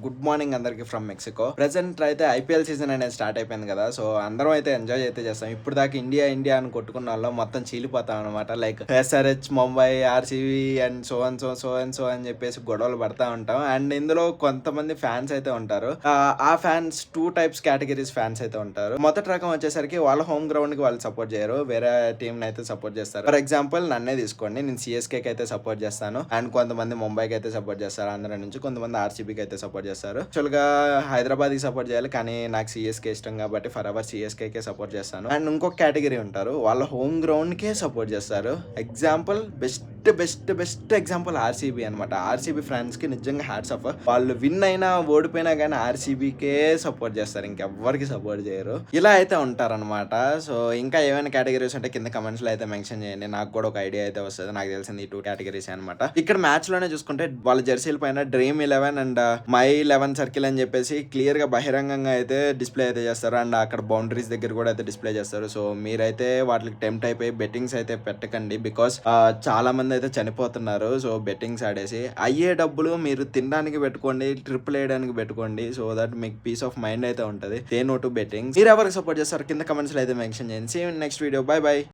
Good morning అందరికి from Mexico. Present అయితే IPL season అనేది స్టార్ట్ అయిపోయింది కదా, సో అందరం అయితే ఎంజాయ్ అయితే చేస్తాం. ఇప్పుడు దాకా ఇండియా ఇండియా అని కొట్టుకున్న వాళ్ళం మొత్తం చీలిపోతాం అనమాట. Like SRH, Mumbai, RCB and so అని చెప్పేసి గొడవలు పడతా ఉంటాం. అండ్ ఇందులో కొంతమంది ఫ్యాన్స్ అయితే ఉంటారు. ఆ ఫ్యాన్స్ 2 టైప్స్ కేటగిరీస్ ఫ్యాన్స్ అయితే ఉంటారు. మొదటి రకం వచ్చేసరికి వాళ్ళ హోమ్ గ్రౌండ్ కి వాళ్ళు సపోర్ట్ చేయరు, వేరే టీం అయితే సపోర్ట్ చేస్తారు. ఫర్ ఎగ్జాంపుల్ నన్నే తీసుకోండి, నేను సిఎస్కే అయితే సపోర్ట్ చేస్తాను. అండ్ కొంతమంది ముంబైకి అయితే సపోర్ట్ చేస్తారు ఆంధ్ర నుంచి, కొంతమంది ఆర్సీబీకి అయితే సపోర్ట్ చేస్తారు. యాక్చువల్ గా హైదరాబాద్ కి సపోర్ట్ చేయాలి, కానీ నాకు సిఎస్కే ఇష్టం కాబట్టి for ever CSK K support చేస్తాను. అండ్ ఇంకొక కేటగిరీ ఉంటారు, వాళ్ళ హోమ్ గ్రౌండ్ కే సపోర్ట్ చేస్తారు. ఎగ్జాంపుల్ బెస్ట్ ఎగ్జాంపుల్ ఆర్సీబీ అనమాట. ఆర్సీబీ ఫ్యాన్స్ కి నిజంగా హ్యాట్స్ ఆఫ్. వాళ్ళు విన్ అయినా ఓడిపోయినా కానీ ఆర్సీబీకే సపోర్ట్ చేస్తారు, ఇంకెవ్వరికి సపోర్ట్ చేయరు. ఇలా అయితే ఉంటారనమాట. సో ఇంకా ఏమైనా కేటగిరీస్ ఉంటే కింద కమెంట్స్ లో అయితే మెన్షన్ చేయండి, నాకు కూడా ఒక ఐడియా అయితే వస్తుంది. నాకు తెలిసింది ఈ 2 కేటగిరీస్ అనమాట. ఇక్కడ మ్యాచ్ లోనే చూసుకుంటే వాళ్ళ జెర్సీల పైన డ్రీమ్ 11 అండ్ మై 11 సర్కిల్ అని చెప్పేసి క్లియర్ గా బహిరంగంగా అయితే డిస్ప్లే అయితే చేస్తారు. అండ్ అక్కడ బౌండరీస్ దగ్గర కూడా అయితే డిస్ప్లే చేస్తారు. సో మీరైతే వాటికి టెంప్ట్ అయిపోయి బెట్టింగ్స్ అయితే పెట్టకండి, బికాస్ చాలా మంది అయితే చనిపోతున్నారు. సో బెట్టింగ్స్ ఆడేసి అయ్యే డబ్బులు మీరు తినడానికి పెట్టుకోండి, ట్రిపుల్ వేయడానికి పెట్టుకోండి. సో దట్ మీకు పీస్ ఆఫ్ మైండ్ అయితే ఉంటుంది. They know to betting. మీరు ఎవరికి సపోర్ట్ చేస్తారు కింద కమెంట్స్ లో అయితే మెన్షన్ చేయండి. See you in next video. Bye by.